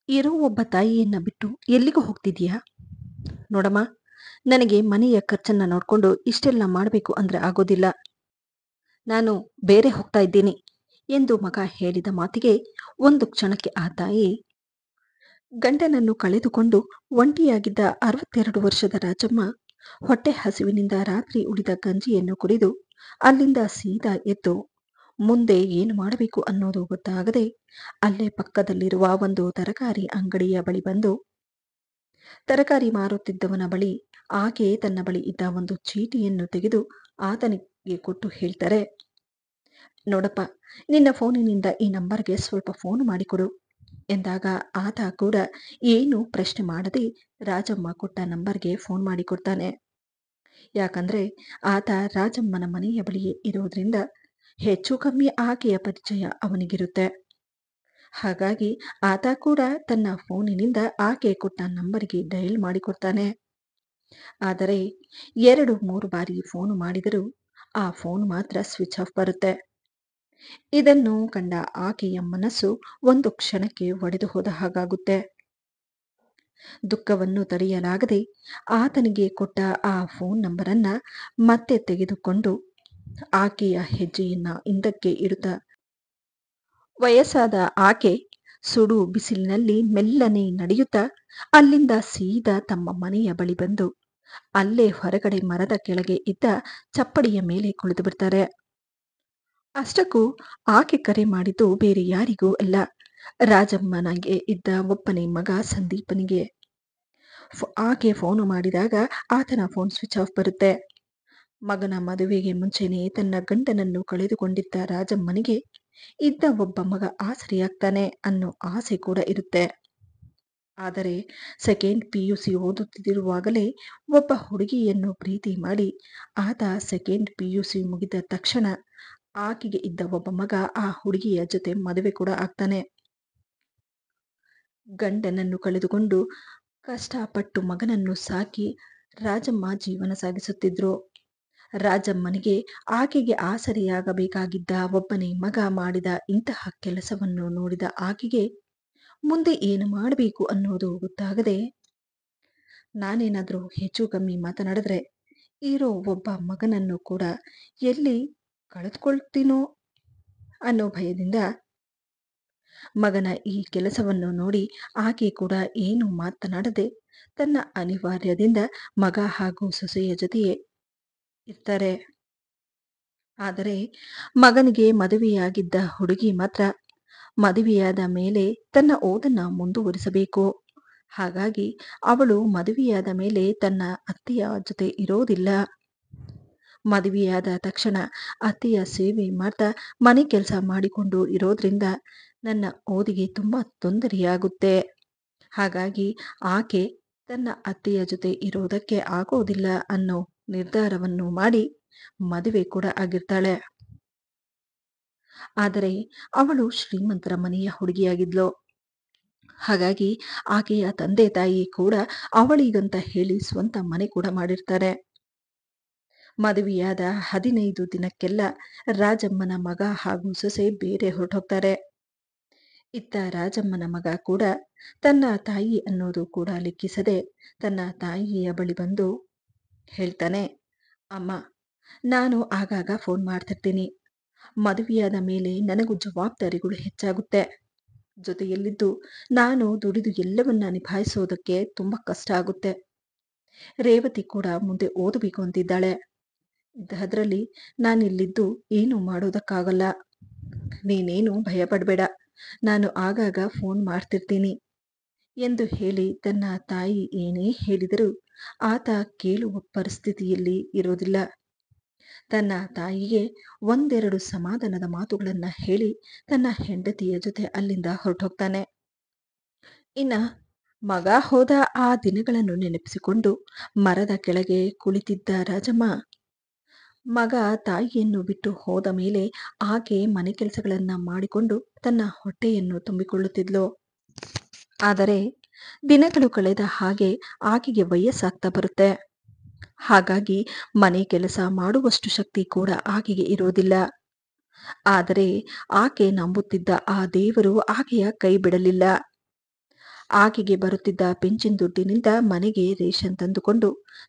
ಇರೋ ಒಬ್ಬ ತಾಯಿಯನ್ನ ಬಿಟ್ಟು ಎಲ್ಲಿಗೂ ಹೋಗ್ತಿದೀಯಾ? ನೋಡಮ್ಮ, ನನಗೆ ಮನೆಯ ಖರ್ಚನ್ನ ನೋಡ್ಕೊಂಡು ಇಷ್ಟೆಲ್ಲ ಮಾಡಬೇಕು ಅಂದ್ರೆ ಆಗೋದಿಲ್ಲ. ನಾನು ಬೇರೆ ಹೋಗ್ತಾ ಇದ್ದೀನಿ ಎಂದು ಮಗ ಹೇಳಿದ ಮಾತಿಗೆ ಒಂದು ಕ್ಷಣಕ್ಕೆ ಆ ತಾಯಿ ಗಂಡನನ್ನು ಕಳೆದುಕೊಂಡು ಒಂಟಿಯಾಗಿದ್ದ 62 ವರ್ಷದ ರಾಜಮ್ಮ ಹೊಟ್ಟೆ ಹಸಿವಿನಿಂದ ರಾತ್ರಿ ಉಳಿದ ಗಂಜಿಯನ್ನು ಕುಡಿದು ಅಲ್ಲಿಂದ ಸೀದಾ ಎದ್ದು ಮುಂದೆ ಏನು ಮಾಡಬೇಕು ಅನ್ನೋದು ಗೊತ್ತಾಗದೆ ಅಲ್ಲೇ ಪಕ್ಕದಲ್ಲಿರುವ ಒಂದು ತರಕಾರಿ ಅಂಗಡಿಯ ಬಳಿ ಬಂದು ತರಕಾರಿ ಮಾರುತ್ತಿದ್ದವನ ಬಳಿ ಆಕೆ ತನ್ನ ಬಳಿ ಇದ್ದ ಒಂದು ಚೀಟಿಯನ್ನು ತೆಗೆದು ಆತನಿಗೆ ಕೊಟ್ಟು ಹೇಳ್ತಾರೆ, ನೋಡಪ್ಪ, ನಿನ್ನ ಫೋನಿನಿಂದ ಈ ನಂಬರ್ಗೆ ಸ್ವಲ್ಪ ಫೋನ್ ಮಾಡಿಕೊಡು ಎಂದಾಗ ಆತ ಕೂಡ ಏನು ಪ್ರಶ್ನೆ ಮಾಡದೆ ರಾಜಮ್ಮ ಕೊಟ್ಟ ನಂಬರ್ಗೆ ಫೋನ್ ಮಾಡಿಕೊಡ್ತಾನೆ. ಯಾಕಂದ್ರೆ ಆತ ರಾಜಮ್ಮನ ಮನೆಯ ಬಳಿಯೇ ಇರೋದ್ರಿಂದ ಹೆಚ್ಚು ಕಮ್ಮಿ ಆಕೆಯ ಪರಿಚಯ ಅವನಿಗಿರುತ್ತೆ. ಹಾಗಾಗಿ ಆತ ಕೂಡ ತನ್ನ ಫೋನಿನಿಂದ ಆಕೆ ಕೊಟ್ಟ ನಂಬರ್ಗೆ ಡಯಲ್ ಮಾಡಿಕೊಡ್ತಾನೆ. ಆದರೆ 2-3 ಬಾರಿ ಫೋನ್ ಮಾಡಿದರೂ ಆ ಫೋನ್ ಮಾತ್ರ ಸ್ವಿಚ್ ಆಫ್ ಬರುತ್ತೆ. ಇದನ್ನು ಕಂಡ ಆಕೆಯ ಮನಸ್ಸು ಒಂದು ಕ್ಷಣಕ್ಕೆ ಒಡೆದು ಹೋದ ಹಾಗಾಗುತ್ತೆ. ದುಃಖವನ್ನು ತಡೆಯಲಾಗದೆ ಆತನಿಗೆ ಕೊಟ್ಟ ಆ ಫೋನ್ ನಂಬರನ್ನ ಮತ್ತೆ ತೆಗೆದುಕೊಂಡು ಆಕೆಯ ಹೆಜ್ಜೆಯನ್ನ ಹಿಂದಕ್ಕೆ ಇಡುತ್ತಾ ವಯಸ್ಸಾದ ಆಕೆ ಸುಡು ಬಿಸಿಲಿನಲ್ಲಿ ಮೆಲ್ಲನೆ ನಡೆಯುತ್ತಾ ಅಲ್ಲಿಂದ ಸೀದಾ ತಮ್ಮ ಮನೆಯ ಬಳಿ ಬಂದು ಅಲ್ಲೇ ಹೊರಗಡೆ ಮರದ ಕೆಳಗೆ ಇದ್ದ ಚಪ್ಪಡಿಯ ಮೇಲೆ ಕುಳಿತು ಬಿಡ್ತಾರೆ. ಅಷ್ಟಕ್ಕೂ ಆಕೆ ಕರೆ ಮಾಡಿದ್ದು ಬೇರೆ ಯಾರಿಗೂ ಅಲ್ಲ, ರಾಜಮ್ಮನಿಗೆ ಇದ್ದ ಒಬ್ಬನೇ ಮಗ ಸಂದೀಪನಿಗೆ. ಆಕೆ ಫೋನು ಮಾಡಿದಾಗ ಆತನ ಫೋನ್ ಸ್ವಿಚ್ ಆಫ್ ಬರುತ್ತೆ. ಮಗನ ಮದುವೆಗೆ ಮುಂಚೆನೆ ತನ್ನ ಗಂಡನನ್ನು ಕಳೆದುಕೊಂಡಿದ್ದ ರಾಜಮ್ಮನಿಗೆ ಇದ್ದ ಒಬ್ಬ ಮಗ ಆಸರೆಯಾಗ್ತಾನೆ ಅನ್ನೋ ಆಸೆ ಕೂಡ ಇರುತ್ತೆ. ಆದರೆ ಸೆಕೆಂಡ್ PUC ಓದುತ್ತಿರುವಾಗಲೇ ಒಬ್ಬ ಹುಡುಗಿಯನ್ನು ಪ್ರೀತಿ ಮಾಡಿ ಆತ ಸೆಕೆಂಡ್ PUC ಮುಗಿದ ತಕ್ಷಣ ಆಕೆಗೆ ಇದ್ದ ಒಬ್ಬ ಮಗ ಆ ಹುಡುಗಿಯ ಜೊತೆ ಮದುವೆ ಕೂಡ ಆಗ್ತಾನೆ. ಗಂಡನನ್ನು ಕಳೆದುಕೊಂಡು ಕಷ್ಟಪಟ್ಟು ಮಗನನ್ನು ಸಾಕಿ ರಾಜಮ್ಮ ಜೀವನ ಸಾಗಿಸುತ್ತಿದ್ರು. ರಾಜಮ್ಮನಿಗೆ ಆಕೆಗೆ ಆಸರೆಯಾಗಬೇಕಾಗಿದ್ದ ಒಬ್ಬನೇ ಮಗ ಮಾಡಿದ ಇಂತಹ ಕೆಲಸವನ್ನು ನೋಡಿದ ಆಕೆಗೆ ಮುಂದೆ ಏನು ಮಾಡಬೇಕು ಅನ್ನೋದು ಗೊತ್ತಾಗದೆ, ನಾನೇನಾದ್ರೂ ಹೆಚ್ಚು ಕಮ್ಮಿ ಮಾತನಾಡಿದ್ರೆ ಇರೋ ಒಬ್ಬ ಮಗನನ್ನು ಕೂಡ ಎಲ್ಲಿ ಕಳೆದುಕೊಳ್ತೀನೋ ಅನ್ನೋ ಭಯದಿಂದ ಮಗನ ಈ ಕೆಲಸವನ್ನು ನೋಡಿ ಆಕೆ ಕೂಡ ಏನು ಮಾತನಾಡದೆ ತನ್ನ ಅನಿವಾರ್ಯದಿಂದ ಮಗ ಹಾಗೂ ಸೊಸೆಯ ಜೊತೆಯೇ ಇರ್ತಾರೆ. ಆದರೆ ಮಗನಿಗೆ ಮದುವೆಯಾಗಿದ್ದ ಹುಡುಗಿ ಮಾತ್ರ ಮದುವೆಯಾದ ಮೇಲೆ ತನ್ನ ಓದನ್ನ ಮುಂದುವರಿಸಬೇಕು. ಹಾಗಾಗಿ ಅವಳು ಮದುವೆಯಾದ ಮೇಲೆ ತನ್ನ ಅತ್ತೆಯ ಜೊತೆ ಇರೋದಿಲ್ಲ. ಮದುವೆಯಾದ ತಕ್ಷಣ ಅತ್ತೆಯ ಸೇವೆ ಮಾಡ್ತಾ ಮನೆ ಕೆಲಸ ಮಾಡಿಕೊಂಡು ಇರೋದ್ರಿಂದ ನನ್ನ ಓದಿಗೆ ತುಂಬಾ ತೊಂದರೆಯಾಗುತ್ತೆ. ಹಾಗಾಗಿ ಆಕೆ ತನ್ನ ಅತ್ತೆಯ ಜೊತೆ ಇರೋದಕ್ಕೆ ಆಗೋದಿಲ್ಲ ಅನ್ನೋ ನಿರ್ಧಾರವನ್ನು ಮಾಡಿ ಮದುವೆ ಕೂಡ ಆಗಿರ್ತಾಳೆ. ಆದರೆ ಅವಳು ಶ್ರೀಮಂತರ ಮನೆಯ ಹುಡುಗಿಯಾಗಿದ್ಲು. ಹಾಗಾಗಿ ಆಕೆಯ ತಂದೆ ತಾಯಿ ಕೂಡ ಅವಳಿಗಂತ ಹೇಳಿ ಸ್ವಂತ ಮನೆ ಕೂಡ ಮಾಡಿರ್ತಾರೆ. ಮದುವೆಯಾದ 15 ದಿನಕ್ಕೆಲ್ಲ ರಾಜಮ್ಮನ ಮಗ ಹಾಗೂ ಸೊಸೆ ಬೇರೆ ಹೊರಟೋಗ್ತಾರೆ. ಇತ್ತ ರಾಜಮ್ಮನ ಮಗ ಕೂಡ ತನ್ನ ತಾಯಿ ಅನ್ನೋದು ಕೂಡ ಲೆಕ್ಕಿಸದೆ ತನ್ನ ತಾಯಿಯ ಬಳಿ ಬಂದು ಹೇಳ್ತಾನೆ, ಅಮ್ಮ, ನಾನು ಆಗಾಗ ಫೋನ್ ಮಾಡ್ತಿರ್ತೀನಿ. ಮದುವೆಯಾದ ಮೇಲೆ ನನಗೂ ಜವಾಬ್ದಾರಿಗಳು ಹೆಚ್ಚಾಗುತ್ತೆ. ಜೊತೆಯಲ್ಲಿದ್ದು ನಾನು ದುಡಿದು ಎಲ್ಲವನ್ನ ನಿಭಾಯಿಸೋದಕ್ಕೆ ತುಂಬಾ ಕಷ್ಟ ಆಗುತ್ತೆ. ರೇವತಿ ಕೂಡ ಮುಂದೆ ಓದಬೇಕು ಅಂತಿದ್ದಾಳೆ. ಅದರಲ್ಲಿ ನಾನಿಲ್ಲಿದ್ದು ಏನು ಮಾಡೋದಕ್ಕಾಗಲ್ಲ. ನೀನೇನು ಭಯ ಪಡಬೇಡ, ನಾನು ಆಗಾಗ ಫೋನ್ ಮಾಡ್ತಿರ್ತೀನಿ ಎಂದು ಹೇಳಿ ತನ್ನ ತಾಯಿ ಏನೇ ಹೇಳಿದರೂ ಆತ ಕೇಳುವ ಪರಿಸ್ಥಿತಿಯಲ್ಲಿ ಇರೋದಿಲ್ಲ. ತನ್ನ ತಾಯಿಗೆ ಒಂದೆರಡು ಸಮಾಧಾನದ ಮಾತುಗಳನ್ನ ಹೇಳಿ ತನ್ನ ಹೆಂಡತಿಯ ಜೊತೆ ಅಲ್ಲಿಂದ ಹೊರಟೋಗ್ತಾನೆ. ಇನ್ನ ಮಗ ಹೋದ ಆ ದಿನಗಳನ್ನು ನೆನಪಿಸಿಕೊಂಡು ಮರದ ಕೆಳಗೆ ಕುಳಿತಿದ್ದ ರಾಜಮ್ಮ ಮಗ ತಾಯಿಯನ್ನು ಬಿಟ್ಟು ಹೋದ ಮೇಲೆ ಆಕೆ ಮನೆ ಕೆಲಸಗಳನ್ನ ಮಾಡಿಕೊಂಡು ತನ್ನ ಹೊಟ್ಟೆಯನ್ನು ತುಂಬಿಕೊಳ್ಳುತ್ತಿದ್ಲು. ಆದರೆ ದಿನಗಳು ಕಳೆದ ಹಾಗೆ ಆಕೆಗೆ ವಯಸ್ಸಾಗ್ತಾ ಬರುತ್ತೆ. ಹಾಗಾಗಿ ಮನೆ ಕೆಲಸ ಮಾಡುವಷ್ಟು ಶಕ್ತಿ ಕೂಡ ಆಕೆಗೆ ಇರೋದಿಲ್ಲ. ಆದರೆ ಆಕೆ ನಂಬುತ್ತಿದ್ದ ಆ ದೇವರು ಆಕೆಯ ಕೈ ಬಿಡಲಿಲ್ಲ. ಆಕೆಗೆ ಬರುತ್ತಿದ್ದ ಪಿಂಚಿನ್ ದುಡ್ಡಿನಿಂದ ಮನೆಗೆ ರೇಷನ್ ತಂದುಕೊಂಡು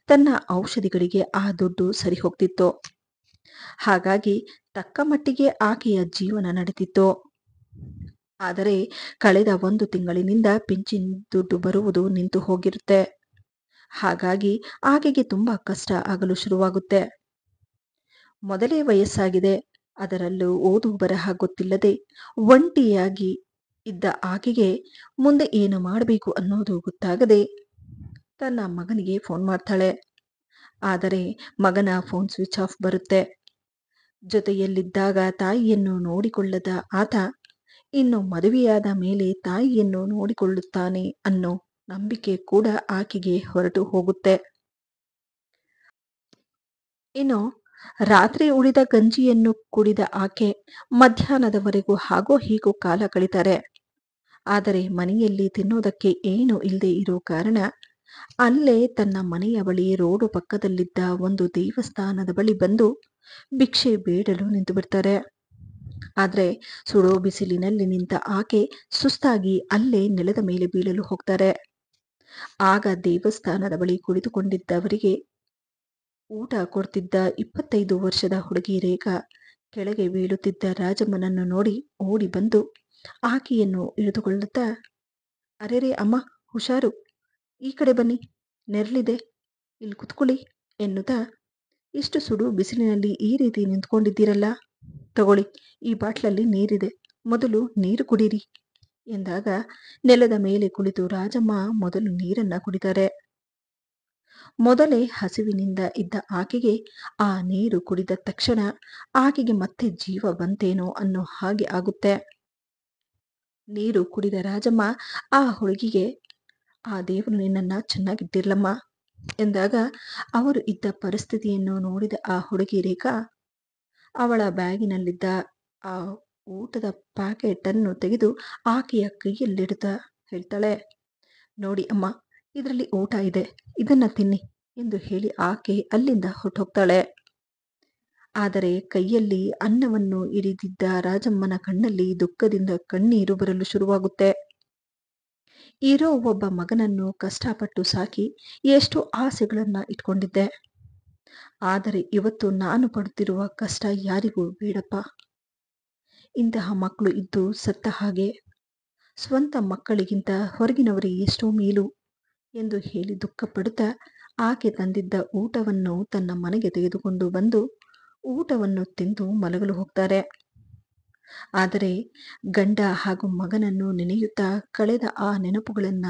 ತನ್ನ ಔಷಧಿಗಳಿಗೆ ಆ ದುಡ್ಡು ಸರಿ ಹೋಗ್ತಿತ್ತು. ಹಾಗಾಗಿ ತಕ್ಕ ಮಟ್ಟಿಗೆ ಆಕೆಯ ಜೀವನ ನಡೆದಿತ್ತು. ಆದರೆ ಕಳೆದ 1 ತಿಂಗಳಿನಿಂದ ಪಿಂಚಿನ್ ದುಡ್ಡು ಬರುವುದು ನಿಂತು ಹೋಗಿರುತ್ತೆ. ಹಾಗಾಗಿ ಆಕೆಗೆ ತುಂಬಾ ಕಷ್ಟ ಆಗಲು ಶುರುವಾಗುತ್ತೆ. ಮೊದಲೇ ವಯಸ್ಸಾಗಿದೆ. ಅದರಲ್ಲೂ ಓದು ಬರಹ ಗೊತ್ತಿಲ್ಲದೆ ಒಂಟಿಯಾಗಿ ಇದ್ದ ಆಕೆಗೆ ಮುಂದೆ ಏನು ಮಾಡಬೇಕು ಅನ್ನೋದು ಗೊತ್ತಾಗದೆ ತನ್ನ ಮಗನಿಗೆ ಫೋನ್ ಮಾಡ್ತಾಳೆ. ಆದರೆ ಮಗನ ಫೋನ್ ಸ್ವಿಚ್ ಆಫ್ ಬರುತ್ತೆ. ಜೊತೆಯಲ್ಲಿದ್ದಾಗ ತಾಯಿಯನ್ನು ನೋಡಿಕೊಳ್ಳದ ಆತ ಇನ್ನು ಮದುವೆಯಾದ ಮೇಲೆ ತಾಯಿಯನ್ನು ನೋಡಿಕೊಳ್ಳುತ್ತಾನೆ ಅನ್ನೋ ನಂಬಿಕೆ ಕೂಡ ಆಕೆಗೆ ಹೊರಟು ಹೋಗುತ್ತೆ. ಇನ್ನು ರಾತ್ರಿ ಉಳಿದ ಗಂಜಿಯನ್ನು ಕುಡಿದ ಆಕೆ ಮಧ್ಯಾಹ್ನದವರೆಗೂ ಹಾಗೋ ಹೀಗೋ ಕಾಲ ಕಳೀತಾರೆ. ಆದರೆ ಮನೆಯಲ್ಲಿ ತಿನ್ನೋದಕ್ಕೆ ಏನು ಇಲ್ಲದೆ ಇರೋ ಕಾರಣ ಅಲ್ಲೇ ತನ್ನ ಮನೆಯ ಬಳಿ ರೋಡು ಪಕ್ಕದಲ್ಲಿದ್ದ ಒಂದು ದೇವಸ್ಥಾನದ ಬಳಿ ಬಂದು ಭಿಕ್ಷೆ ಬೇಡಲು ನಿಂತು ಬಿಡ್ತಾರೆ. ಆದ್ರೆ ಸುಡೋ ಬಿಸಿಲಿನಲ್ಲಿ ನಿಂತ ಆಕೆ ಸುಸ್ತಾಗಿ ಅಲ್ಲೇ ನೆಲದ ಮೇಲೆ ಬೀಳಲು ಹೋಗ್ತಾರೆ. ಆಗ ದೇವಸ್ಥಾನದ ಬಳಿ ಕುಳಿತುಕೊಂಡಿದ್ದವರಿಗೆ ಊಟ ಕೊಡ್ತಿದ್ದ 25 ವರ್ಷದ ಹುಡುಗಿ ರೇಖಾ ಕೆಳಗೆ ಬೀಳುತ್ತಿದ್ದ ರಾಜಮ್ಮನನ್ನು ನೋಡಿ ಓಡಿ ಬಂದು ಆಕೆಯನ್ನು ಹಿಡಿದುಕೊಳ್ಳುತ್ತಾ, ಅರೆರೆ ಅಮ್ಮ, ಹುಷಾರು, ಈ ಕಡೆ ಬನ್ನಿ, ನೆರಳಿದೆ, ಇಲ್ಲಿ ಕುತ್ಕೊಳ್ಳಿ ಎನ್ನುತ್ತಾ, ಇಷ್ಟು ಸುಡು ಬಿಸಿಲಿನಲ್ಲಿ ಈ ರೀತಿ ನಿಂತ್ಕೊಂಡಿದ್ದೀರಲ್ಲ, ತಗೊಳ್ಳಿ, ಈ ಬಾಟ್ಲಲ್ಲಿ ನೀರಿದೆ, ಮೊದಲು ನೀರು ಕುಡೀರಿ ಎಂದಾಗ ನೆಲದ ಮೇಲೆ ಕುಳಿತು ರಾಜಮ್ಮ ಮೊದಲು ನೀರನ್ನ ಕುಡಿತಾರೆ. ಮೊದಲೇ ಹಸಿವಿನಿಂದ ಇದ್ದ ಆಕೆಗೆ ಆ ನೀರು ಕುಡಿದ ತಕ್ಷಣ ಆಕೆಗೆ ಮತ್ತೆ ಜೀವ ಬಂತೇನೋ ಅನ್ನೋ ಹಾಗೆ ಆಗುತ್ತೆ. ನೀರು ಕುಡಿದ ರಾಜಮ್ಮ ಆ ಹುಡುಗಿಗೆ, ಆ ದೇವರು ನಿನ್ನನ್ನ ಚೆನ್ನಾಗಿಟ್ಟಿರ್ಲಮ್ಮ ಎಂದಾಗ ಅವರು ಇದ್ದ ಪರಿಸ್ಥಿತಿಯನ್ನು ನೋಡಿದ ಆ ಹುಡುಗಿ ರೇಖಾ ಅವಳ ಬ್ಯಾಗಿನಲ್ಲಿದ್ದ ಆ ಊಟದ ಪ್ಯಾಕೆಟ್ ಅನ್ನು ತೆಗೆದು ಆಕೆಯ ಕೈಯಲ್ಲಿಡುತ್ತಾ ಹೇಳ್ತಾಳೆ, ನೋಡಿ ಅಮ್ಮ, ಇದರಲ್ಲಿ ಊಟ ಇದೆ, ಇದನ್ನ ತಿನ್ನಿ ಎಂದು ಹೇಳಿ ಆಕೆ ಅಲ್ಲಿಂದ ಹೊರಟೋಗ್ತಾಳೆ. ಆದರೆ ಕೈಯಲ್ಲಿ ಅನ್ನವನ್ನು ಹಿಡಿದಿದ್ದ ರಾಜಮ್ಮನ ಕಣ್ಣಲ್ಲಿ ದುಃಖದಿಂದ ಕಣ್ಣೀರು ಬರಲು ಶುರುವಾಗುತ್ತೆ. ಇರೋ ಒಬ್ಬ ಮಗನನ್ನು ಕಷ್ಟಪಟ್ಟು ಸಾಕಿ ಎಷ್ಟು ಆಸೆಗಳನ್ನ ಇಟ್ಕೊಂಡಿದ್ದೆ. ಆದರೆ ಇವತ್ತು ನಾನು ಪಡುತ್ತಿರುವ ಕಷ್ಟ ಯಾರಿಗೂ ಬೇಡಪ್ಪ. ಇಂತಹ ಮಕ್ಕಳು ಇದ್ದು ಸತ್ತ ಹಾಗೆ. ಸ್ವಂತ ಮಕ್ಕಳಿಗಿಂತ ಹೊರಗಿನವರಿಗೆ ಎಷ್ಟೋ ಮೇಲು ಎಂದು ಹೇಳಿ ದುಃಖಪಡುತ್ತಾ ಆಕೆ ತಂದಿದ್ದ ಊಟವನ್ನು ತನ್ನ ಮನೆಗೆ ತೆಗೆದುಕೊಂಡು ಬಂದು ಊಟವನ್ನು ತಿಂದು ಮಲಗಲು ಹೋಗ್ತಾರೆ. ಆದರೆ ಗಂಡ ಹಾಗೂ ಮಗನನ್ನು ನೆನೆಯುತ್ತಾ ಕಳೆದ ಆ ನೆನಪುಗಳನ್ನ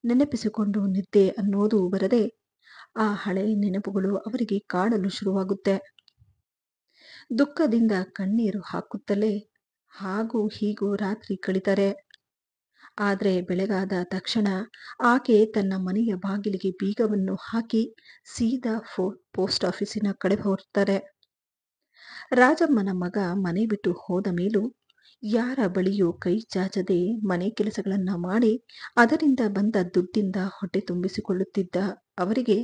ನೆನಪಿಸಿಕೊಂಡು ನಿದ್ದೆ ಅನ್ನೋದು ಬರದೆ ಆ ಹಳೆ ನೆನಪುಗಳು ಅವರಿಗೆ ಕಾಡಲು ಶುರುವಾಗುತ್ತೆ. ದುಃಖದಿಂದ ಕಣ್ಣೀರು ಹಾಕುತ್ತಲೇ ಹಾಗೂ ಹೀಗೂ ರಾತ್ರಿ ಕಳೀತಾರೆ. ಆದರೆ ಬೆಳಗಾದ ತಕ್ಷಣ ಆಕೆ ತನ್ನ ಮನೆಯ ಬಾಗಿಲಿಗೆ ಬೀಗವನ್ನು ಹಾಕಿ ಸೀದಾ ಪೋಸ್ಟ್ ಆಫೀಸಿನ ಕಡೆ ಹೊರಡ್ತಾರೆ. ರಾಜಮ್ಮನ ಮಗ ಮನೆ ಬಿಟ್ಟು ಹೋದ ಮೇಲೂ ಯಾರ ಬಳಿಯೂ ಕೈ ಚಾಚದೆ ಮನೆ ಕೆಲಸಗಳನ್ನ ಮಾಡಿ ಅದರಿಂದ ಬಂದ ದುಡ್ಡಿಂದ ಹೊಟ್ಟೆ ತುಂಬಿಸಿಕೊಳ್ಳುತ್ತಿದ್ದ ಅವರಿಗೆ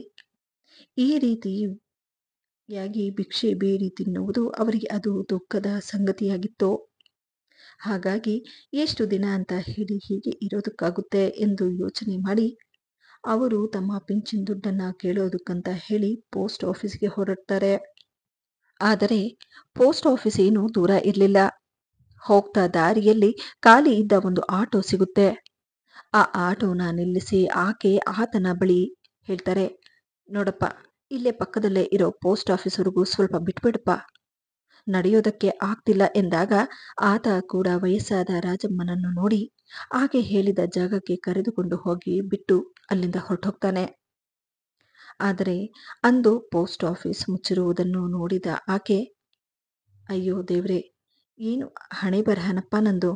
ಈ ರೀತಿಯಾಗಿ ಭಿಕ್ಷೆ ಬೇಡಿ ತಿನ್ನುವುದು ಅವರಿಗೆ ಅದು ದುಃಖದ ಸಂಗತಿಯಾಗಿತ್ತು. ಹಾಗಾಗಿ ಎಷ್ಟು ದಿನ ಅಂತ ಹೇಳಿ ಹೀಗೆ ಇರೋದಕ್ಕಾಗುತ್ತೆ ಎಂದು ಯೋಚನೆ ಮಾಡಿ ಅವರು ತಮ್ಮ ಪಿಂಚಿನ್ ದುಡ್ಡನ್ನ ಕೇಳೋದಕ್ಕಂತ ಹೇಳಿ ಪೋಸ್ಟ್ ಆಫೀಸ್ಗೆ ಹೊರಡ್ತಾರೆ. ಆದರೆ ಪೋಸ್ಟ್ ಆಫೀಸ್ ಏನು ದೂರ ಇರಲಿಲ್ಲ. ಹೋಗ್ತಾ ದಾರಿಯಲ್ಲಿ ಖಾಲಿ ಇದ್ದ ಒಂದು ಆಟೋ ಸಿಗುತ್ತೆ. ಆ ಆಟೋನ ನಿಲ್ಲಿಸಿ ಆಕೆ ಆತನ ಬಳಿ ಹೇಳ್ತಾರೆ, ನೋಡಪ್ಪ, ಇಲ್ಲೇ ಪಕ್ಕದಲ್ಲೇ ಇರೋ ಪೋಸ್ಟ್ ಆಫೀಸ್ವರೆಗೂ ಸ್ವಲ್ಪ ಬಿಟ್ಬಿಡಪ್ಪ, ನಡೆಯೋದಕ್ಕೆ ಆಗ್ತಿಲ್ಲ ಎಂದಾಗ ಆತ ಕೂಡ ವಯಸ್ಸಾದ ರಾಜಮ್ಮನನ್ನು ನೋಡಿ ಆಕೆ ಹೇಳಿದ ಜಾಗಕ್ಕೆ ಕರೆದುಕೊಂಡು ಹೋಗಿ ಬಿಟ್ಟು ಅಲ್ಲಿಂದ ಹೊರಟೋಗ್ತಾನೆ. ಆದರೆ ಅಂದು ಪೋಸ್ಟ್ ಆಫೀಸ್ ಮುಚ್ಚಿರುವುದನ್ನು ನೋಡಿದ ಆಕೆ, ಅಯ್ಯೋ ದೇವ್ರೆ, ಏನು ಹಣೆ ಬರಹನಪ್ಪ ನಂದು.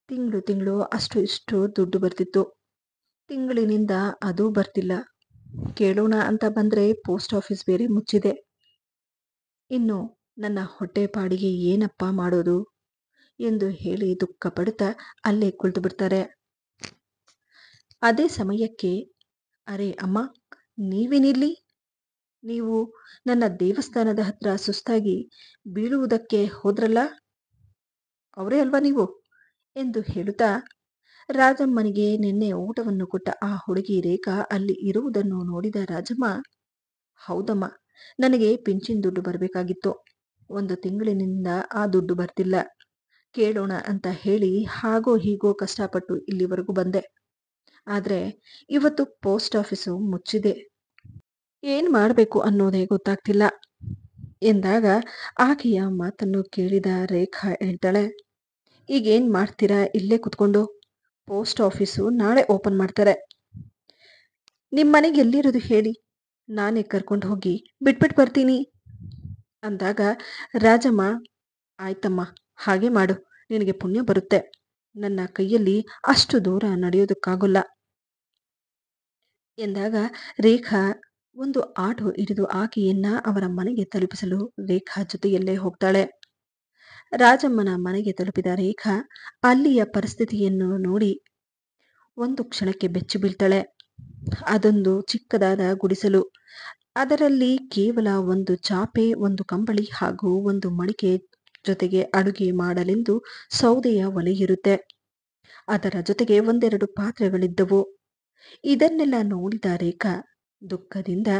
ತಿಂಗಳು ತಿಂಗಳು ಅಷ್ಟು ಇಷ್ಟು ದುಡ್ಡು ಬರ್ತಿತ್ತು, ತಿಂಗಳಿನಿಂದ ಅದೂ ಬರ್ತಿಲ್ಲ. ಕೇಳೋಣ ಅಂತ ಬಂದ್ರೆ ಪೋಸ್ಟ್ ಆಫೀಸ್ ಬೇರೆ ಮುಚ್ಚಿದೆ. ಇನ್ನು ನನ್ನ ಹೊಟ್ಟೆ ಪಾಡಿಗೆ ಏನಪ್ಪ ಮಾಡೋದು ಎಂದು ಹೇಳಿ ದುಃಖ ಪಡುತ್ತಾ ಅಲ್ಲೇ ಕುಳಿತು ಬಿಡ್ತಾರೆ. ಅದೇ ಸಮಯಕ್ಕೆ, ಅರೆ ಅಮ್ಮ, ನೀವೇನಿಲ್ಲಿ? ನೀವು ನನ್ನ ದೇವಸ್ಥಾನದ ಹತ್ರ ಸುಸ್ತಾಗಿ ಬೀಳುವುದಕ್ಕೆ ಹೋದ್ರಲ್ಲ, ಅವರೇ ಅಲ್ವಾ ನೀವು ಎಂದು ಹೇಳುತ್ತಾ ರಾಜಮ್ಮನಿಗೆ ನಿನ್ನೆ ಊಟವನ್ನು ಕೊಟ್ಟ ಆ ಹುಡುಗಿ ರೇಖಾ ಅಲ್ಲಿ ಇರುವುದನ್ನು ನೋಡಿದ ರಾಜಮ್ಮ, ಹೌದಮ್ಮ, ನನಗೆ ಪಿಂಚಿನ್ ದುಡ್ಡು ಬರಬೇಕಾಗಿತ್ತು. 1 ತಿಂಗಳಿನಿಂದ ಆ ದುಡ್ಡು ಬರ್ತಿಲ್ಲ. ಕೇಳೋಣ ಅಂತ ಹೇಳಿ ಹಾಗೋ ಹೀಗೋ ಕಷ್ಟಪಟ್ಟು ಇಲ್ಲಿವರೆಗೂ ಬಂದೆ. ಆದ್ರೆ ಇವತ್ತು ಪೋಸ್ಟ್ ಆಫೀಸು ಮುಚ್ಚಿದೆ. ಏನ್ ಮಾಡ್ಬೇಕು ಅನ್ನೋದೇ ಗೊತ್ತಾಗ್ತಿಲ್ಲ ಎಂದಾಗ ಆಕೆಯ ಮಾತನ್ನು ಕೇಳಿದ ರೇಖಾ ಹೇಳ್ತಾಳೆ, ಈಗೇನ್ ಮಾಡ್ತೀರಾ ಇಲ್ಲೇ ಕುತ್ಕೊಂಡು? ಪೋಸ್ಟ್ ಆಫೀಸು ನಾಳೆ ಓಪನ್ ಮಾಡ್ತಾರೆ. ನಿಮ್ಮನೆಗೆ ಎಲ್ಲಿರೋದು ಹೇಳಿ, ನಾನೇ ಕರ್ಕೊಂಡು ಹೋಗಿ ಬಿಟ್ಬಿಟ್ಟು ಬರ್ತೀನಿ ಅಂದಾಗ ರಾಜಮ್ಮ, ಆಯ್ತಮ್ಮ, ಹಾಗೆ ಮಾಡು, ನಿನಗೆ ಪುಣ್ಯ ಬರುತ್ತೆ. ನನ್ನ ಕೈಯಲ್ಲಿ ಅಷ್ಟು ದೂರ ನಡೆಯೋದಕ್ಕಾಗಲ್ಲ ಎಂದಾಗ ರೇಖಾ ಒಂದು ಆಟೋ ಹಿಡಿದು ಆಕೆಯನ್ನ ಅವರ ಮನೆಗೆ ತಲುಪಿಸಲು ರೇಖಾ ಜೊತೆಯಲ್ಲೇ ಹೋಗ್ತಾಳೆ. ರಾಜಮ್ಮನ ಮನೆಗೆ ತಲುಪಿದ ರೇಖಾ ಅಲ್ಲಿಯ ಪರಿಸ್ಥಿತಿಯನ್ನು ನೋಡಿ ಒಂದು ಕ್ಷಣಕ್ಕೆ ಬೆಚ್ಚಿ ಬೀಳ್ತಾಳೆ. ಅದೊಂದು ಚಿಕ್ಕದಾದ ಗುಡಿಸಲು. ಅದರಲ್ಲಿ ಕೇವಲ ಒಂದು ಚಾಪೆ, ಒಂದು ಕಂಬಳಿ ಹಾಗೂ ಒಂದು ಮಡಿಕೆ, ಜೊತೆಗೆ ಅಡುಗೆ ಮಾಡಲೆಂದು ಸೌದೆಯ ಒಲೆ ಇರುತ್ತೆ. ಅದರ ಜೊತೆಗೆ ಒಂದೆರಡು ಪಾತ್ರೆಗಳಿದ್ದವು. ಇದನ್ನೆಲ್ಲ ನೋಡಿದ ರೇಖಾ ದುಃಖದಿಂದ,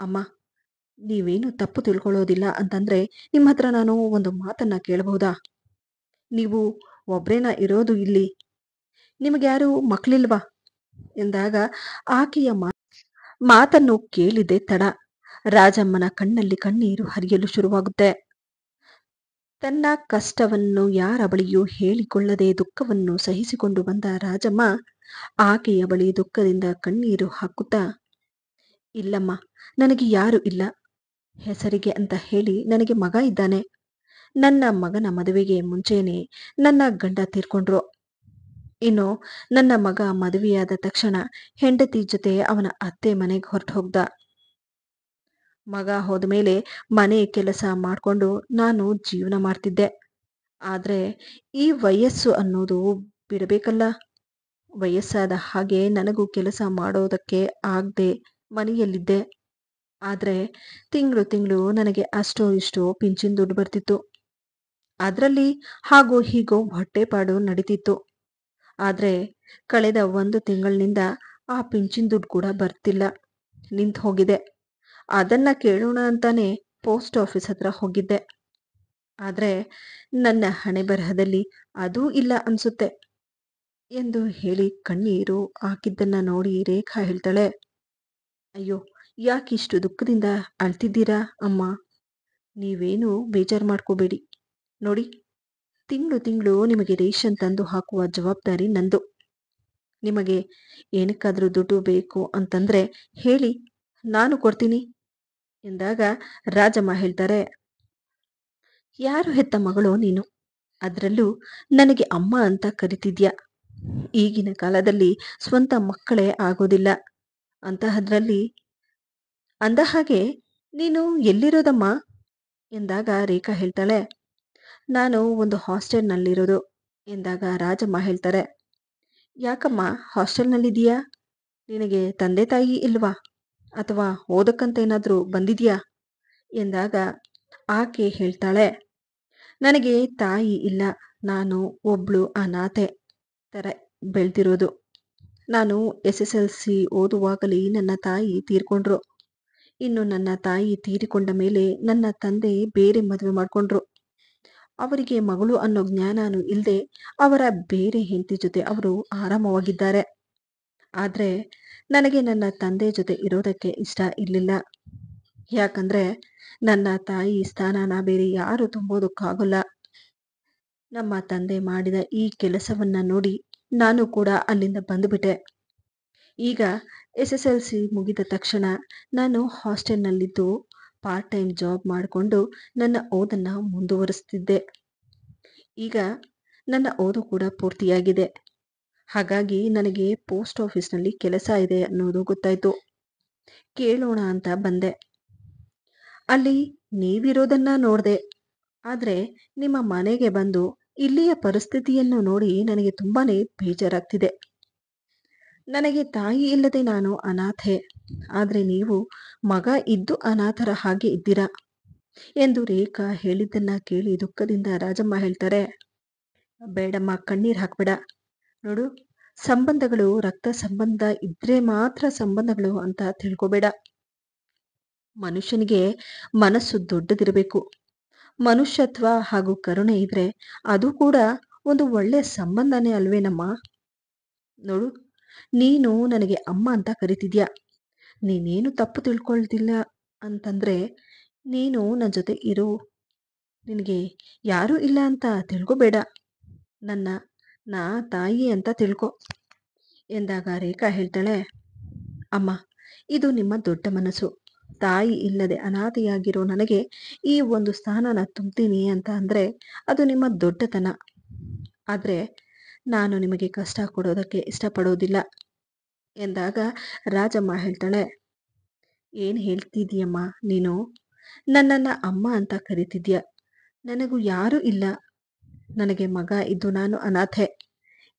ಅಮ್ಮ, ನೀವೇನು ತಪ್ಪು ತಿಳ್ಕೊಳ್ಳೋದಿಲ್ಲ ಅಂತಂದ್ರೆ ನಿಮ್ಮ ಹತ್ರ ನಾನು ಒಂದು ಮಾತನ್ನ ಕೇಳಬಹುದಾ? ನೀವು ಒಬ್ರೇನ ಇರೋದು ಇಲ್ಲಿ? ನಿಮಗ್ಯಾರು ಮಕ್ಕಳಿಲ್ವಾ ಎಂದಾಗ ಆಕೆಯ ಮಾತನ್ನು ಕೇಳಿದೆ ತಡ ರಾಜಮ್ಮನ ಕಣ್ಣಲ್ಲಿ ಕಣ್ಣೀರು ಹರಿಯಲು ಶುರುವಾಗುತ್ತೆ. ತನ್ನ ಕಷ್ಟವನ್ನು ಯಾರ ಬಳಿಯೂ ಹೇಳಿಕೊಳ್ಳದೆ ದುಃಖವನ್ನು ಸಹಿಸಿಕೊಂಡು ಬಂದ ರಾಜಮ್ಮ ಆಕೆಯ ಬಳಿ ದುಃಖದಿಂದ ಕಣ್ಣೀರು ಹಾಕುತ್ತಾ, ಇಲ್ಲಮ್ಮ, ನನಗೆ ಯಾರು ಇಲ್ಲ. ಹೆಸರಿಗೆ ಅಂತ ಹೇಳಿ ನನಗೆ ಮಗ ಇದ್ದಾನೆ. ನನ್ನ ಮಗನ ಮದುವೆಗೆ ಮುಂಚೆನೆ ನನ್ನ ಗಂಡ ತೀರ್ಕೊಂಡ್ರು. ಇನ್ನು ನನ್ನ ಮಗ ಮದುವೆಯಾದ ತಕ್ಷಣ ಹೆಂಡತಿ ಜೊತೆ ಅವನ ಅತ್ತೆ ಮನೆಗೆ ಹೊರಟು ಹೋಗ್ದ. ಮಗ ಹೋದ್ಮೇಲೆ ಮನೆ ಕೆಲಸ ಮಾಡಿಕೊಂಡು ನಾನು ಜೀವನ ಮಾಡ್ತಿದ್ದೆ. ಆದ್ರೆ ಈ ವಯಸ್ಸು ಅನ್ನೋದು ಬಿಡಬೇಕಲ್ಲ. ವಯಸ್ಸಾದ ಹಾಗೆ ನನಗೂ ಕೆಲಸ ಮಾಡೋದಕ್ಕೆ ಆಗದೆ ಮನೆಯಲ್ಲಿದ್ದೆ. ಆದ್ರೆ ತಿಂಗಳು ತಿಂಗಳು ನನಗೆ ಅಷ್ಟೋ ಇಷ್ಟೋ ಪಿಂಚಿನ್ ದುಡ್ಡು ಬರ್ತಿತ್ತು. ಅದರಲ್ಲಿ ಹಾಗೋ ಹೀಗೋ ಹೊಟ್ಟೆಪಾಡು ನಡೀತಿತ್ತು. ಆದ್ರೆ ಕಳೆದ 1 ತಿಂಗಳಿನಿಂದ ಆ ಪಿಂಚಿನ್ ದುಡ್ಡು ಕೂಡ ಬರ್ತಿಲ್ಲ, ನಿಂತು ಹೋಗಿದೆ. ಅದನ್ನ ಕೇಳೋಣ ಅಂತಾನೆ ಪೋಸ್ಟ್ ಆಫೀಸ್ ಹತ್ರ ಹೋಗಿದ್ದೆ. ಆದ್ರೆ ನನ್ನ ಹಣೆಬರಹದಲ್ಲಿ ಅದೂ ಇಲ್ಲ ಅನ್ಸುತ್ತೆ ಎಂದು ಹೇಳಿ ಕಣ್ಣೀರು ಹಾಕಿದ್ದನ್ನ ನೋಡಿ ರೇಖಾ ಹೇಳ್ತಾಳೆ, ಅಯ್ಯೋ, ಯಾಕಿಷ್ಟು ದುಃಖದಿಂದ ಅಳ್ತಿದ್ದೀರಾ ಅಮ್ಮ? ನೀವೇನು ಬೇಜಾರು ಮಾಡ್ಕೋಬೇಡಿ. ನೋಡಿ, ತಿಂಗಳು ತಿಂಗಳು ನಿಮಗೆ ರೇಷನ್ ತಂದು ಹಾಕುವ ಜವಾಬ್ದಾರಿ ನಂದು. ನಿಮಗೆ ಏನಕ್ಕಾದ್ರೂ ದುಡ್ಡು ಬೇಕು ಅಂತಂದ್ರೆ ಹೇಳಿ, ನಾನು ಕೊಡ್ತೀನಿ ಎಂದಾಗ ರಾಜಮ್ಮ ಹೇಳ್ತಾರೆ, ಯಾರು ಹೆತ್ತ ಮಗಳೋ ನೀನು? ಅದರಲ್ಲೂ ನನಗೆ ಅಮ್ಮ ಅಂತ ಕರಿತಿದ್ಯಾ? ಈಗಿನ ಕಾಲದಲ್ಲಿ ಸ್ವಂತ ಮಕ್ಕಳೇ ಆಗೋದಿಲ್ಲ. ಅಂತಹದ್ರಲ್ಲಿ ಅಂದಹಾಗೆ ನೀನು ಎಲ್ಲಿರೋದಮ್ಮ ಎಂದಾಗ ರೇಖಾ ಹೇಳ್ತಾಳೆ, ನಾನು ಒಂದು ಹಾಸ್ಟೆಲ್ನಲ್ಲಿರೋದು ಎಂದಾಗ ರಾಜಮ್ಮ ಹೇಳ್ತಾರೆ, ಯಾಕಮ್ಮ ಹಾಸ್ಟೆಲ್ನಲ್ಲಿದೀಯಾ? ನಿನಗೆ ತಂದೆ ತಾಯಿ ಇಲ್ವಾ? ಅಥವಾ ಓದಕ್ಕಂತ ಏನಾದರೂ ಬಂದಿದ್ಯಾ ಎಂದಾಗ ಆಕೆ ಹೇಳ್ತಾಳೆ, ನನಗೆ ತಾಯಿ ಇಲ್ಲ, ನಾನು ಒಬ್ಳು ಅನಾಥೆ ತರ ಬೆಳೆದಿರೋದು. ನಾನು SSLC ಓದುವಾಗಲೇ ನನ್ನ ತಾಯಿ ತೀರ್ಕೊಂಡ್ರು. ಇನ್ನು ನನ್ನ ತಾಯಿ ತೀರಿಕೊಂಡ ಮೇಲೆ ನನ್ನ ತಂದೆ ಬೇರೆ ಮದುವೆ ಮಾಡ್ಕೊಂಡ್ರು. ಅವರಿಗೆ ಮಗಳು ಅನ್ನೋ ಜ್ಞಾನನೂ ಇಲ್ಲದೆ ಅವರ ಬೇರೆ ಹೆಂಡತಿ ಜೊತೆ ಅವರು ಆರಾಮವಾಗಿದ್ದಾರೆ. ಆದ್ರೆ ನನಗೆ ನನ್ನ ತಂದೆ ಜೊತೆ ಇರೋದಕ್ಕೆ ಇಷ್ಟ ಇರಲಿಲ್ಲ. ಯಾಕಂದ್ರೆ ನನ್ನ ತಾಯಿ ಸ್ಥಾನನ ಬೇರೆ ಯಾರು ತುಂಬೋದಕ್ಕಾಗಲ್ಲ. ನಮ್ಮ ತಂದೆ ಮಾಡಿದ ಈ ಕೆಲಸವನ್ನ ನೋಡಿ ನಾನು ಕೂಡ ಅಲ್ಲಿಂದ ಬಂದುಬಿಟ್ಟೆ. ಈಗ SSLC ಮುಗಿದ ತಕ್ಷಣ ನಾನು ಹಾಸ್ಟೆಲ್ನಲ್ಲಿದ್ದು ಪಾರ್ಟ್ ಟೈಮ್ ಜಾಬ್ ಮಾಡಿಕೊಂಡು ನನ್ನ ಓದನ್ನ ಮುಂದುವರಿಸ್ತಿದ್ದೆ. ಈಗ ನನ್ನ ಓದು ಕೂಡ ಪೂರ್ತಿಯಾಗಿದೆ. ಹಾಗಾಗಿ ನನಗೆ ಪೋಸ್ಟ್ ಆಫೀಸ್ನಲ್ಲಿ ಕೆಲಸ ಇದೆ ಅನ್ನೋದು ಗೊತ್ತಾಯ್ತು. ಕೇಳೋಣ ಅಂತ ಬಂದೆ. ಅಲ್ಲಿ ನೀವಿರೋದನ್ನ ನೋಡಿದೆ. ಆದ್ರೆ ನಿಮ್ಮ ಮನೆಗೆ ಬಂದು ಇಲ್ಲಿಯ ಪರಿಸ್ಥಿತಿಯನ್ನು ನೋಡಿ ನನಗೆ ತುಂಬಾನೇ ಬೇಜಾರಾಗ್ತಿದೆ. ನನಗೆ ತಾಯಿ ಇಲ್ಲದೆ ನಾನು ಅನಾಥೆ. ಆದ್ರೆ ನೀವು ಮಗ ಇದ್ದು ಅನಾಥರ ಹಾಗೆ ಇದ್ದೀರಾ ಎಂದು ರೇಖಾ ಹೇಳಿದ್ದನ್ನ ಕೇಳಿ ದುಃಖದಿಂದ ರಾಜಮ್ಮ ಹೇಳ್ತಾರೆ, ಬೇಡಮ್ಮ, ಕಣ್ಣೀರ್ ಹಾಕ್ಬೇಡ. ನೋಡು, ಸಂಬಂಧಗಳು ರಕ್ತ ಸಂಬಂಧ ಇದ್ರೆ ಮಾತ್ರ ಸಂಬಂಧಗಳು ಅಂತ ತಿಳ್ಕೊಬೇಡ. ಮನುಷ್ಯನಿಗೆ ಮನಸ್ಸು ದೊಡ್ಡದಿರಬೇಕು. ಮನುಷ್ಯತ್ವ ಹಾಗೂ ಕರುಣೆ ಇದ್ರೆ ಅದು ಕೂಡ ಒಂದು ಒಳ್ಳೆ ಸಂಬಂಧನೇ ಅಲ್ವೇನಮ್ಮ? ನೋಡು, ನೀನು ನನಗೆ ಅಮ್ಮ ಅಂತ ಕರಿತಿದ್ಯಾ. ನೀನೇನು ತಪ್ಪು ತಿಳ್ಕೊಳ್ತಿಲ್ಲ ಅಂತಂದ್ರೆ ನೀನು ನನ್ನ ಜೊತೆ ಇರು. ನಿನಗೆ ಯಾರೂ ಇಲ್ಲ ಅಂತ ತಿಳ್ಕೊಬೇಡ. ನನ್ನ ನಾ ತಾಯಿ ಅಂತ ತಿಳ್ಕೊ ಎಂದಾಗ ರೇಖಾ ಹೇಳ್ತಾಳೆ, ಅಮ್ಮ, ಇದು ನಿಮ್ಮ ದೊಡ್ಡ ಮನಸ್ಸು. ತಾಯಿ ಇಲ್ಲದೆ ಅನಾಥೆಯಾಗಿರೋ ನನಗೆ ಈ ಒಂದು ಸ್ಥಾನನ ತುಂಬ್ತೀನಿ ಅಂತ ಅಂದ್ರೆ ಅದು ನಿಮ್ಮ ದೊಡ್ಡತನ. ಆದ್ರೆ ನಾನು ನಿಮಗೆ ಕಷ್ಟ ಕೊಡೋದಕ್ಕೆ ಇಷ್ಟಪಡೋದಿಲ್ಲ ಎಂದಾಗ ರಾಜಮ್ಮ ಹೇಳ್ತಾಳೆ, ಏನ್ ಹೇಳ್ತಿದೀಯಮ್ಮ ನೀನು? ನನ್ನನ್ನ ಅಮ್ಮ ಅಂತ ಕರಿತಿದ್ಯಾ. ನನಗೂ ಯಾರೂ ಇಲ್ಲ. ನನಗೆ ಮಗ ಇದ್ದು ನಾನು ಅನಾಥೆ.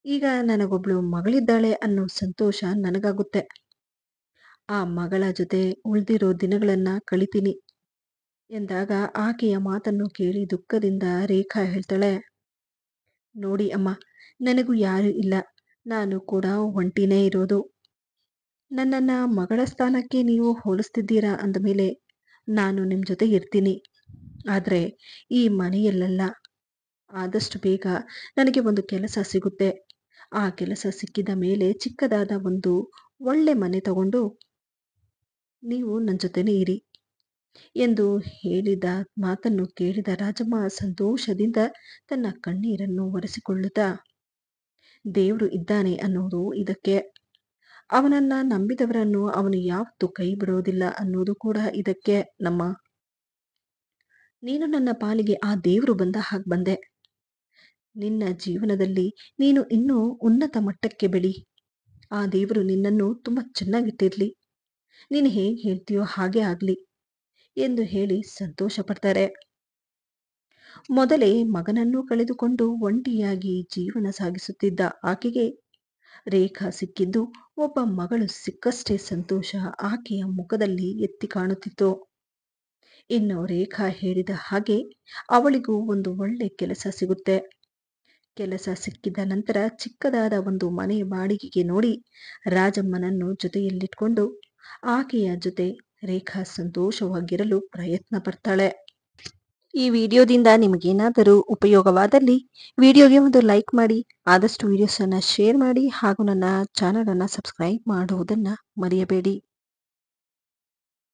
ಈಗ ನನಗೊಬ್ಳು ಮಗಳಿದ್ದಾಳೆ ಅನ್ನೋ ಸಂತೋಷ ನನಗಾಗುತ್ತೆ. ಆ ಮಗಳ ಜೊತೆ ಉಳಿದಿರೋ ದಿನಗಳನ್ನ ಕಳಿತೀನಿ ಎಂದಾಗ ಆಕೆಯ ಮಾತನ್ನು ಕೇಳಿ ದುಃಖದಿಂದ ರೇಖಾ ಹೇಳ್ತಾಳೆ, ನೋಡಿ ಅಮ್ಮ, ನನಗೂ ಯಾರೂ ಇಲ್ಲ. ನಾನು ಕೂಡ ಒಂಟಿನೇ ಇರೋದು. ನನ್ನನ್ನ ಮಗಳ ಸ್ಥಾನಕ್ಕೆ ನೀವು ಹೋಲಿಸ್ತಿದ್ದೀರಾ ಅಂದಮೇಲೆ ನಾನು ನಿಮ್ಮ ಜೊತೆ ಇರ್ತೀನಿ. ಆದ್ರೆ ಈ ಮನೆಯಲ್ಲ. ಆದಷ್ಟು ಬೇಗ ನನಗೆ ಒಂದು ಕೆಲಸ ಸಿಗುತ್ತೆ. ಆ ಕೆಲಸ ಸಿಕ್ಕಿದ ಮೇಲೆ ಚಿಕ್ಕದಾದ ಒಂದು ಒಳ್ಳೆ ಮನೆ ತಗೊಂಡು ನೀವು ನನ್ನ ಜೊತೆನೇ ಇರಿ ಎಂದು ಹೇಳಿದ ಮಾತನ್ನು ಕೇಳಿದ ರಾಜಮ್ಮ ಸಂತೋಷದಿಂದ ತನ್ನ ಕಣ್ಣೀರನ್ನು ಒರೆಸಿಕೊಳ್ಳುತ್ತಾ, ದೇವರು ಇದ್ದಾನೆ ಅನ್ನೋದು ಇದಕ್ಕೆ. ಅವನನ್ನ ನಂಬಿದವರನ್ನು ಅವನು ಯಾವತ್ತೂ ಕೈ ಬಿಡೋದಿಲ್ಲ ಅನ್ನೋದು ಕೂಡ ಇದಕ್ಕೆ. ನಮ್ಮ ನೀನು ನನ್ನ ಪಾಲಿಗೆ ಆ ದೇವರು ಬಂದ ಹಾಗೆ ಬಂದೆ. ನಿನ್ನ ಜೀವನದಲ್ಲಿ ನೀನು ಇನ್ನೂ ಉನ್ನತ ಮಟ್ಟಕ್ಕೆ ಬೆಳಿ. ಆ ದೇವರು ನಿನ್ನನ್ನು ತುಂಬಾ ಚೆನ್ನಾಗಿಟ್ಟಿರ್ಲಿ. ನೀನು ಹೇಗೆ ಹೇಳ್ತೀಯೋ ಹಾಗೆ ಆಗ್ಲಿ ಎಂದು ಹೇಳಿ ಸಂತೋಷ ಪಡ್ತಾರೆ. ಮೊದಲೇ ಮಗನನ್ನು ಕಳೆದುಕೊಂಡು ಒಂಟಿಯಾಗಿ ಜೀವನ ಸಾಗಿಸುತ್ತಿದ್ದ ಆಕೆಗೆ ರೇಖಾ ಸಿಕ್ಕಿದ್ದು, ಒಬ್ಬ ಮಗಳು ಸಿಕ್ಕಷ್ಟೇ ಸಂತೋಷ ಆಕೆಯ ಮುಖದಲ್ಲಿ ಎತ್ತಿ ಕಾಣುತ್ತಿತ್ತು. ಇನ್ನು ರೇಖಾ ಹೇಳಿದ ಹಾಗೆ ಅವಳಿಗೂ ಒಂದು ಒಳ್ಳೆ ಕೆಲಸ ಸಿಗುತ್ತೆ. ಕೆಲಸ ಸಿಕ್ಕಿದ ನಂತರ ಚಿಕ್ಕದಾದ ಒಂದು ಮನೆ ಬಾಡಿಗೆಗೆ ನೋಡಿ ರಾಜಮ್ಮನನ್ನು ಜೊತೆಯಲ್ಲಿಟ್ಕೊಂಡು ಆಕೆಯ ಜೊತೆ ರೇಖಾ ಸಂತೋಷವಾಗಿರಲು ಪ್ರಯತ್ನ ಪಡ್ತಾಳೆ. ಈ ವಿಡಿಯೋದಿಂದ ನಿಮಗೇನಾದರೂ ಉಪಯೋಗವಾದಲ್ಲಿ ವಿಡಿಯೋಗೆ ಒಂದು ಲೈಕ್ ಮಾಡಿ, ಆದಷ್ಟು ವಿಡಿಯೋಸನ್ನು ಶೇರ್ ಮಾಡಿ ಹಾಗೂ ನನ್ನ ಚಾನಲನ್ನು ಸಬ್ಸ್ಕ್ರೈಬ್ ಮಾಡುವುದನ್ನು ಮರೆಯಬೇಡಿ.